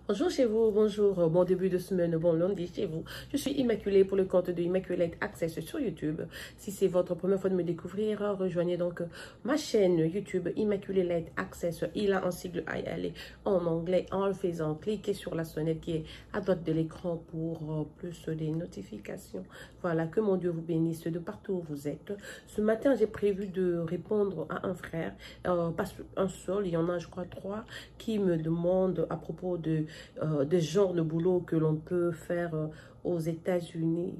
Bonjour chez vous, bonjour, bon début de semaine, bon lundi chez vous. Je suis Immaculée pour le compte de Immaculate Access sur YouTube. Si c'est votre première fois de me découvrir, rejoignez donc ma chaîne YouTube Immaculate Access. Il a un sigle IL en anglais en le faisant. Cliquez sur la sonnette qui est à droite de l'écran pour plus des notifications. Voilà, que mon Dieu vous bénisse de partout où vous êtes. Ce matin, j'ai prévu de répondre à un frère, pas un seul, il y en a je crois 3, qui me demandent à propos des genres de boulot que l'on peut faire aux États-Unis.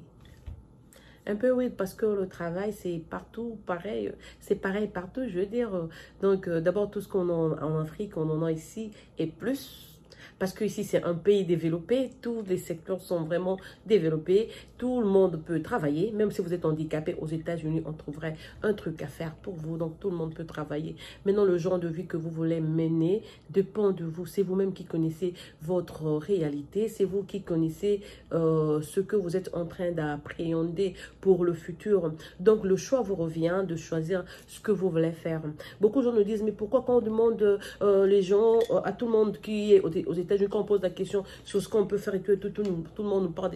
Un peu oui, parce que le travail, c'est partout pareil. C'est pareil partout, je veux dire. Donc, d'abord, tout ce qu'on a en Afrique, on en a ici, et plus. Parce que ici, c'est un pays développé. Tous les secteurs sont vraiment développés. Tout le monde peut travailler. Même si vous êtes handicapé, aux États-Unis, on trouverait un truc à faire pour vous. Donc, tout le monde peut travailler. Maintenant, le genre de vie que vous voulez mener dépend de vous. C'est vous-même qui connaissez votre réalité. C'est vous qui connaissez ce que vous êtes en train d'appréhender pour le futur. Donc, le choix vous revient de choisir ce que vous voulez faire. Beaucoup de gens nous disent, mais pourquoi quand on demande les gens, à tout le monde qui est aux États-Unis, quand on pose la question sur ce qu'on peut faire et tout, tout le monde nous parle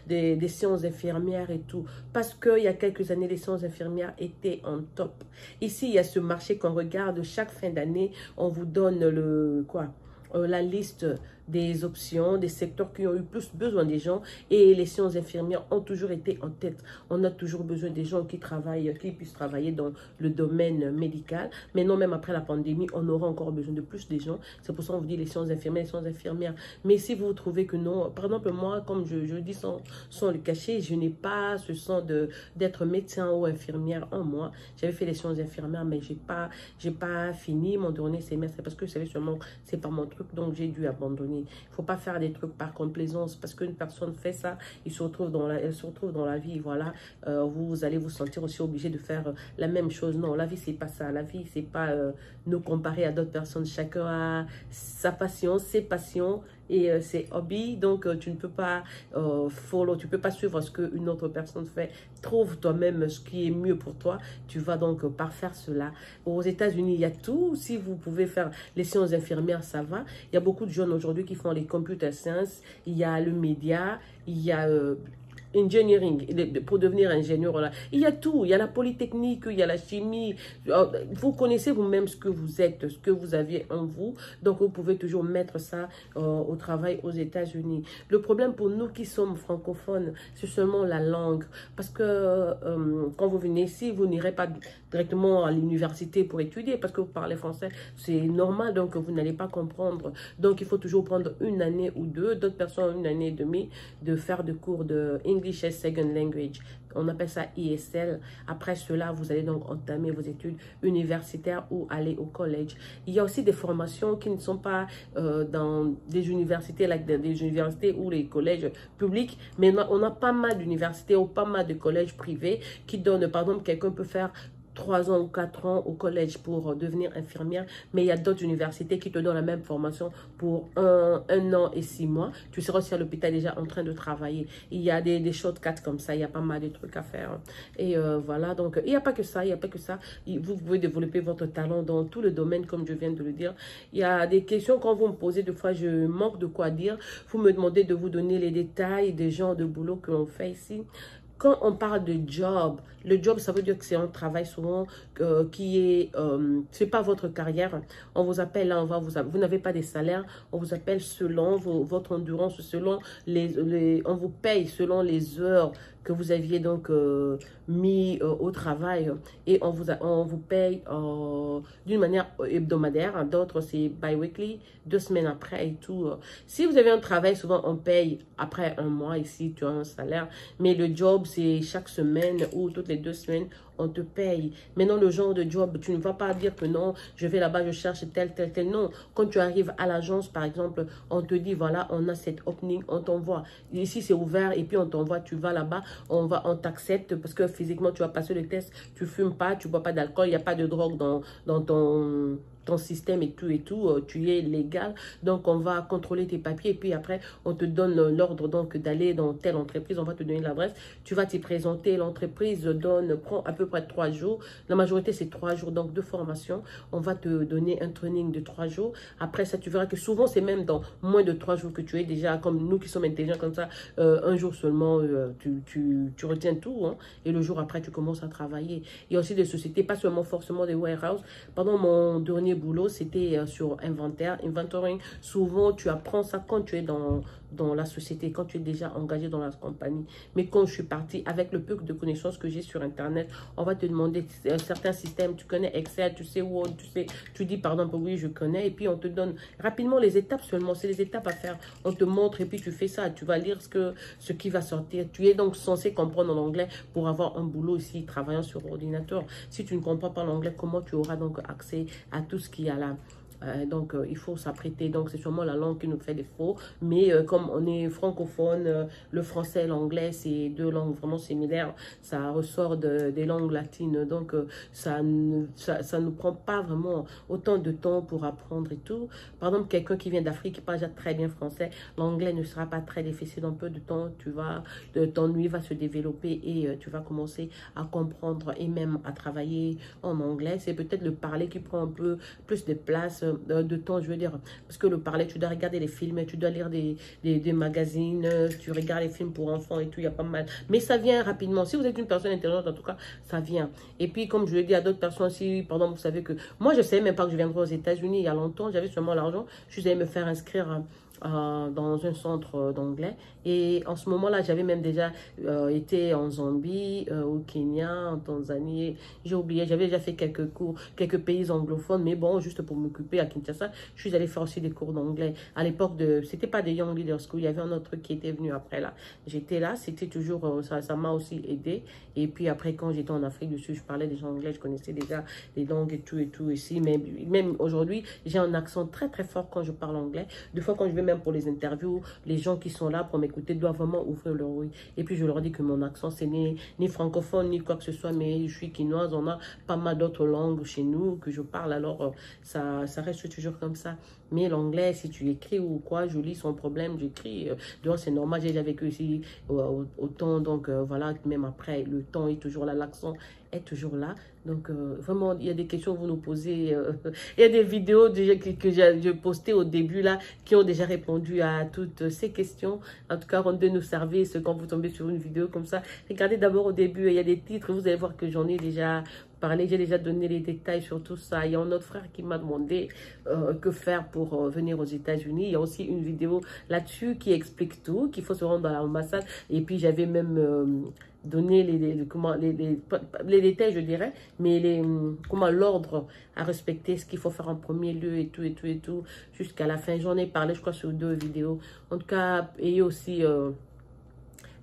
des sciences infirmières et tout. Parce qu'il y a quelques années, les sciences infirmières étaient en top. Ici, il y a ce marché qu'on regarde chaque fin d'année. On vous donne la liste des options, des secteurs qui ont eu plus besoin des gens, et les sciences infirmières ont toujours été en tête. On a toujours besoin des gens qui travaillent, qui puissent travailler dans le domaine médical. Maintenant, même après la pandémie, on aura encore besoin de plus de gens. C'est pour ça qu'on vous dit les sciences infirmières. Mais si vous trouvez que non, par exemple, moi, comme je dis sans le cacher, je n'ai pas ce sens d'être médecin ou infirmière en moi. J'avais fait les sciences infirmières, mais j'ai pas fini mon dernier semestre parce que je savais seulement c'est pas mon truc, donc j'ai dû abandonner. Il ne faut pas faire des trucs par complaisance parce qu'une personne fait ça, elle se retrouve dans la vie, voilà, vous allez vous sentir aussi obligé de faire la même chose. Non, la vie, c'est pas ça. La vie, c'est pas nous comparer à d'autres personnes. Chacun a sa passion, ses passions et ses hobbies. Donc, tu ne peux pas tu peux pas suivre ce qu'une autre personne fait. Trouve toi-même ce qui est mieux pour toi. Tu vas donc parfaire cela. Aux États-Unis, il y a tout. Si vous pouvez faire les sciences infirmières, ça va. Il y a beaucoup de jeunes aujourd'hui qui font les computer science. Il y a le média. Il y a engineering, pour devenir ingénieur, là. Il y a tout, il y a la polytechnique, il y a la chimie. Vous connaissez vous-même ce que vous êtes, ce que vous aviez en vous. Donc, vous pouvez toujours mettre ça au travail aux États-Unis. Le problème pour nous qui sommes francophones, c'est seulement la langue. Parce que quand vous venez ici, vous n'irez pas directement à l'université pour étudier parce que vous parlez français. C'est normal, donc vous n'allez pas comprendre. Donc, il faut toujours prendre une année ou deux, d'autres personnes une année et demie, de faire des cours de English as Second Language. On appelle ça ESL. Après cela, vous allez donc entamer vos études universitaires ou aller au collège. Il y a aussi des formations qui ne sont pas dans des universités, des universités ou les collèges publics, mais on a pas mal d'universités ou pas mal de collèges privés qui donnent, par exemple, quelqu'un peut faire 3 ans ou 4 ans au collège pour devenir infirmière, mais il y a d'autres universités qui te donnent la même formation pour 1 an et 6 mois. Tu seras aussi à l'hôpital déjà en train de travailler. Il y a des shortcuts comme ça, il y a pas mal de trucs à faire. Et voilà, donc il n'y a pas que ça, il n'y a pas que ça. Vous pouvez développer votre talent dans tout le domaine, comme je viens de le dire. Il y a des questions quand vous me posez, des fois je manque de quoi dire. Vous me demandez de vous donner les détails des genres de boulot que l'on fait ici. Quand on parle de job, le job, ça veut dire que c'est un travail souvent qui est, c'est pas votre carrière. On vous appelle, là, vous n'avez pas des salaires, on vous appelle selon votre endurance, selon on vous paye selon les heures que vous aviez donc mis au travail et on vous paye d'une manière hebdomadaire. D'autres, c'est bi-weekly, 2 semaines après et tout. Si vous avez un travail, souvent on paye après 1 mois ici, tu as un salaire, mais le job, c'est chaque semaine ou toutes les 2 semaines, on te paye. Maintenant, le genre de job, tu ne vas pas dire que non, je vais là-bas, je cherche tel. Non, quand tu arrives à l'agence, par exemple, on te dit, voilà, on a cette opening, on t'envoie. Ici, c'est ouvert et puis on t'envoie, tu vas là-bas, on t'accepte parce que physiquement, tu vas passer le test, tu fumes pas, tu bois pas d'alcool, il n'y a pas de drogue dans ton ton système et tout, tu es légal. Donc, on va contrôler tes papiers et puis après, on te donne l'ordre donc d'aller dans telle entreprise. On va te donner l'adresse. Tu vas t'y présenter. L'entreprise prend à peu près 3 jours. La majorité, c'est 3 jours donc de formation. On va te donner un training de 3 jours. Après ça, tu verras que souvent, c'est même dans moins de 3 jours que tu es déjà, comme nous qui sommes intelligents comme ça, un jour seulement, tu retiens tout. Hein, et le jour après, tu commences à travailler. Il y a aussi des sociétés, pas seulement forcément des warehouses. Pendant mon dernier boulot, c'était sur inventaire, inventorying. Souvent, tu apprends ça quand tu es dans la société, quand tu es déjà engagé dans la compagnie. Mais quand je suis partie, avec le peu de connaissances que j'ai sur Internet, on va te demander certains systèmes. Tu connais Excel, tu sais Word, tu dis par exemple, oui, je connais. Et puis, on te donne rapidement les étapes seulement. C'est les étapes à faire. On te montre et puis tu fais ça. Tu vas lire ce qui va sortir. Tu es donc censé comprendre l'anglais pour avoir un boulot ici, travaillant sur ordinateur. Si tu ne comprends pas l'anglais, comment tu auras donc accès à tout ce qu'il y a là? Il faut s'apprêter. Donc, c'est sûrement la langue qui nous fait défaut. Mais comme on est francophone, le français et l'anglais, c'est deux langues vraiment similaires. Ça ressort des langues latines. Donc, ça ne prend pas vraiment autant de temps pour apprendre et tout. Par exemple, quelqu'un qui vient d'Afrique, qui parle déjà très bien français, l'anglais ne sera pas très difficile. En peu de temps, ton nuit va se développer et tu vas commencer à comprendre et même à travailler en anglais. C'est peut-être le parler qui prend un peu plus de place de temps, je veux dire, parce que le parler, tu dois regarder les films, tu dois lire des magazines, tu regardes les films pour enfants et tout, il y a pas mal, mais ça vient rapidement. Si vous êtes une personne intelligente, en tout cas, ça vient. Et puis, comme je le dis à d'autres personnes, si, pardon, vous savez que, moi, je savais même pas que je viendrais aux États-Unis il y a longtemps, j'avais seulement l'argent, je suis allée me faire inscrire dans un centre d'anglais. Et en ce moment-là, j'avais même déjà été en Zambie, au Kenya, en Tanzanie. J'ai oublié, j'avais déjà fait quelques cours, quelques pays anglophones, mais bon, juste pour m'occuper à Kinshasa, je suis allée faire aussi des cours d'anglais. À l'époque c'était pas des Young Leaders School, il y avait un autre qui était venu après là. J'étais là, c'était toujours, ça m'a aussi aidé. Et puis après, quand j'étais en Afrique du Sud, je parlais déjà anglais, je connaissais déjà les langues et tout ici. Mais même aujourd'hui, j'ai un accent très très fort quand je parle anglais. Des fois, quand je vais même pour les interviews, les gens qui sont là pour m'écouter doivent vraiment ouvrir leur oreille. Et puis, je leur dis que mon accent, c'est ni francophone, ni quoi que ce soit, mais je suis quinoise. On a pas mal d'autres langues chez nous que je parle. Alors, ça reste toujours comme ça. Mais l'anglais, si tu écris ou quoi, je lis sans problème, j'écris. Donc, c'est normal, j'ai déjà vécu ici autant. Donc, voilà, même après, le temps est toujours là, l'accent est toujours là. Donc, vraiment, il y a des questions que vous nous posez. Il y a des vidéos déjà que j'ai postées au début, là, qui ont déjà répondu à toutes ces questions. En tout cas, rendez nous service quand vous tombez sur une vidéo comme ça. Regardez d'abord au début, il y a des titres, vous allez voir que j'en ai déjà parlé, j'ai déjà donné les détails sur tout ça. Il y a un autre frère qui m'a demandé que faire pour venir aux États-Unis. Il y a aussi une vidéo là-dessus qui explique tout, qu'il faut se rendre à l'ambassade. Et puis, j'avais même donné les détails, je dirais, mais l'ordre à respecter, ce qu'il faut faire en premier lieu et tout, jusqu'à la fin. J'en ai parlé, je crois, sur 2 vidéos. En tout cas, ayez aussi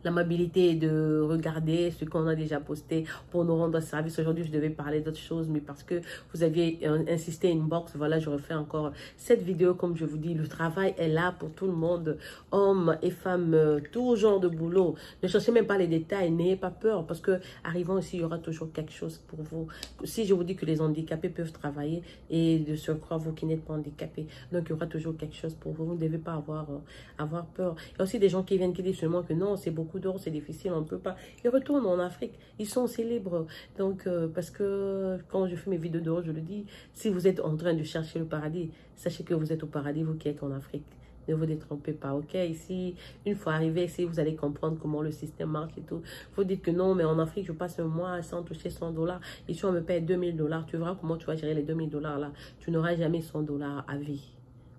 l'amabilité de regarder ce qu'on a déjà posté pour nous rendre service. Aujourd'hui, je devais parler d'autres choses, mais parce que vous aviez insisté inbox, voilà, je refais encore cette vidéo. Comme je vous dis, le travail est là pour tout le monde, hommes et femmes, tout genre de boulot. Ne cherchez même pas les détails, n'ayez pas peur, parce que arrivant ici, il y aura toujours quelque chose pour vous. Si je vous dis que les handicapés peuvent travailler, et de surcroît, vous qui n'êtes pas handicapés, donc il y aura toujours quelque chose pour vous. Vous ne devez pas avoir peur. Il y a aussi des gens qui viennent qui disent seulement que non, c'est beaucoup d'or, c'est difficile, on ne peut pas. Ils retournent en Afrique, ils sont aussi libres. Donc, parce que quand je fais mes vidéos d'or, je le dis, si vous êtes en train de chercher le paradis, sachez que vous êtes au paradis, vous qui êtes en Afrique. Ne vous détrompez pas, ok? Ici, une fois arrivé ici, vous allez comprendre comment le système marche et tout. Vous dites que non, mais en Afrique, je passe un mois sans toucher 100 $. Ici, on me paye 2000 $. Tu verras comment tu vas gérer les 2000 $ là. Tu n'auras jamais 100 $ à vie.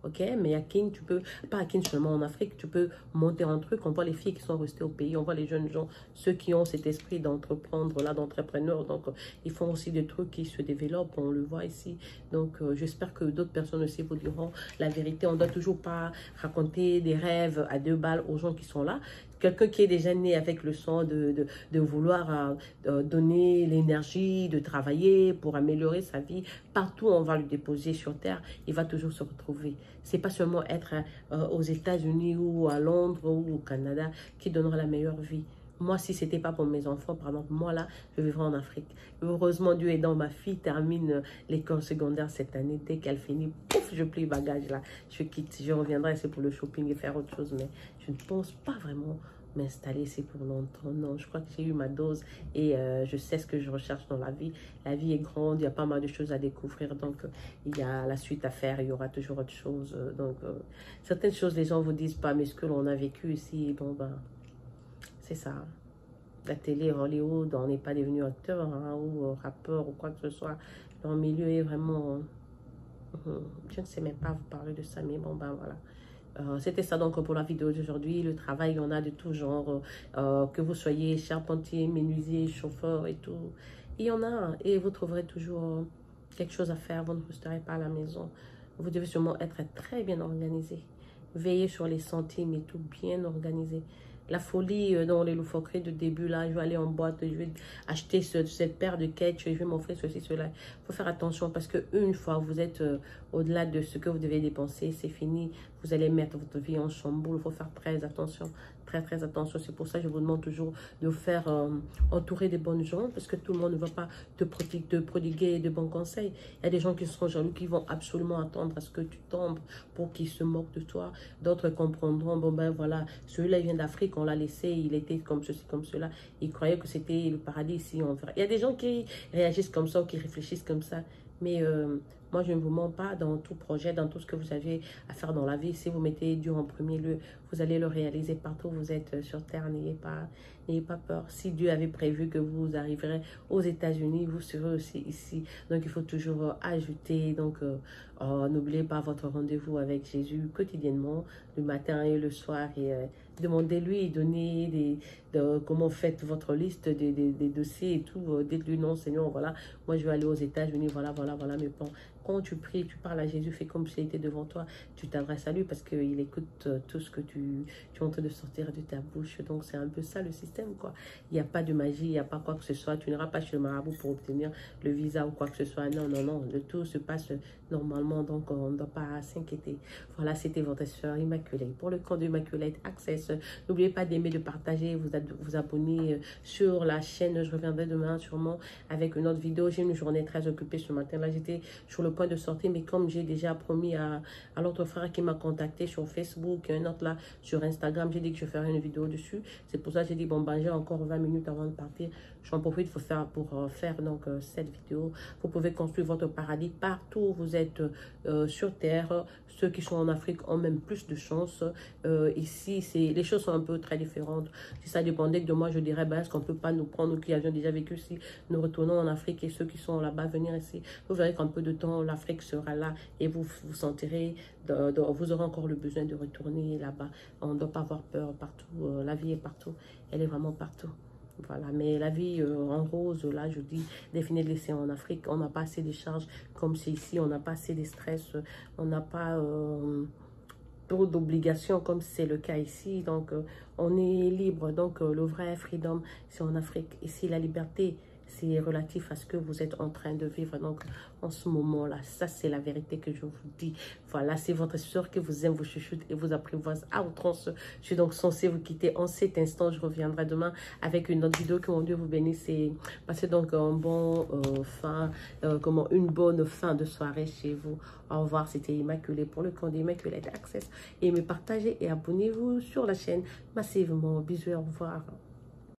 Ok, mais à King, tu peux, pas à King seulement en Afrique, tu peux monter un truc. On voit les filles qui sont restées au pays, on voit les jeunes gens, ceux qui ont cet esprit d'entreprendre, là, d'entrepreneur. Donc, ils font aussi des trucs qui se développent, on le voit ici. Donc, j'espère que d'autres personnes aussi vous diront la vérité. On ne doit toujours pas raconter des rêves à 2 balles aux gens qui sont là. Quelqu'un qui est déjà né avec le sang de vouloir donner l'énergie, de travailler pour améliorer sa vie, partout où on va le déposer sur terre, il va toujours se retrouver. C'est pas seulement être aux États-Unis ou à Londres ou au Canada qui donnera la meilleure vie. Moi, si c'était pas pour mes enfants, par exemple, moi là, je vivrais en Afrique. Heureusement, Dieu aidant, ma fille termine l'école secondaire cette année. Dès qu'elle finit, pouf, je plie bagage là. Je quitte, je reviendrai, c'est pour le shopping et faire autre chose. Mais je ne pense pas vraiment m'installer ici pour longtemps. Non, je crois que j'ai eu ma dose et je sais ce que je recherche dans la vie. La vie est grande, il y a pas mal de choses à découvrir. Donc, il y a la suite à faire, il y aura toujours autre chose. Donc, certaines choses, les gens vous disent pas, mais ce que l'on a vécu ici, bon, ben, c'est ça. La télé, Hollywood, on n'est pas devenu acteur hein, ou rappeur ou quoi que ce soit. Le milieu est vraiment... je ne sais même pas vous parler de ça, mais bon, ben voilà. C'était ça donc pour la vidéo d'aujourd'hui. Le travail, il y en a de tout genre. Que vous soyez charpentier, menuisier, chauffeur et tout. Il y en a et vous trouverez toujours quelque chose à faire. Vous ne resterez pas à la maison. Vous devez sûrement être très bien organisé. Veillez sur les centimes et tout, bien organisé. La folie dans les loufoqueries de début, là, je vais aller en boîte, je vais acheter cette paire de ketch, je vais m'offrir ceci, cela. Il faut faire attention parce qu'une fois vous êtes au-delà de ce que vous devez dépenser, c'est fini. Vous allez mettre votre vie en chamboule. Il faut faire très attention. Très attention. C'est pour ça que je vous demande toujours de vous faire entourer des bonnes gens parce que tout le monde ne va pas te prodiguer de bons conseils. Il y a des gens qui seront jaloux, qui vont absolument attendre à ce que tu tombes pour qu'ils se moquent de toi. D'autres comprendront, bon ben voilà, celui-là vient d'Afrique, on l'a laissé, il était comme ceci, comme cela. Il croyait que c'était le paradis ici. Il y a des gens qui réagissent comme ça ou qui réfléchissent comme ça. Mais moi, je ne vous mens pas dans tout projet, dans tout ce que vous avez à faire dans la vie. Si vous mettez Dieu en premier lieu, vous allez le réaliser partout où vous êtes sur terre. N'ayez pas peur. Si Dieu avait prévu que vous arriverez aux États-Unis, vous serez aussi ici. Donc, il faut toujours ajouter. Donc, n'oubliez pas votre rendez-vous avec Jésus quotidiennement, le matin et le soir. Et demandez-lui, donnez comment faites votre liste des dossiers et tout. Dites-lui non, Seigneur, voilà, moi je vais aller aux États-Unis, voilà mes plans. Quand tu pries, tu parles à Jésus, fais comme s'il était devant toi, tu t'adresses à lui parce qu'il écoute tout ce que tu es en train de sortir de ta bouche. Donc c'est un peu ça le système, quoi. Il n'y a pas de magie, il n'y a pas quoi que ce soit. Tu n'iras pas chez le marabout pour obtenir le visa ou quoi que ce soit. Non, le tout se passe normalement, donc on ne doit pas s'inquiéter. Voilà, c'était votre soeur Immaculée. Pour le compte d'Immaculate Access, n'oubliez pas d'aimer, de partager, vous abonner sur la chaîne. Je reviendrai demain sûrement avec une autre vidéo. J'ai une journée très occupée ce matin. Là, j'étais sur le point de sortir, mais comme j'ai déjà promis à l'autre frère qui m'a contacté sur Facebook, un autre là sur Instagram, j'ai dit que je ferais une vidéo dessus. C'est pour ça que j'ai dit, bon, ben, j'ai encore 20 minutes avant de partir. J'en profite pour faire donc cette vidéo. Vous pouvez construire votre paradis partout où vous êtes sur Terre. Ceux qui sont en Afrique ont même plus de chance. Ici, les choses sont un peu très différentes. Si ça dépendait de moi, je dirais, ben, est-ce qu'on ne peut pas nous prendre, nous qui avions déjà vécu ici, nous retournons en Afrique et ceux qui sont là-bas venir ici. Vous verrez qu'en peu de temps, l'Afrique sera là et vous vous sentirez, vous aurez encore le besoin de retourner là-bas. On ne doit pas avoir peur partout. La vie est partout. Elle est vraiment partout. Voilà, mais la vie en rose, là, je dis, définir de laisser en Afrique, on n'a pas assez de charges comme c'est ici, on n'a pas assez de stress, on n'a pas trop d'obligations comme c'est le cas ici. Donc, on est libre. Donc, le vrai freedom, c'est en Afrique. Ici, la liberté, c'est relatif à ce que vous êtes en train de vivre. Donc, en ce moment-là, ça, c'est la vérité que je vous dis. Voilà, c'est votre soeur qui vous aime, vous chuchote et vous apprivoise à outrance. Je suis donc censée vous quitter en cet instant. Je reviendrai demain avec une autre vidéo. Que mon Dieu vous bénisse et passez donc un bon une bonne fin de soirée chez vous. Au revoir, c'était Immaculée pour le compte d'Immaculate Access. Et me partagez et abonnez-vous sur la chaîne massivement. Bisous, au revoir.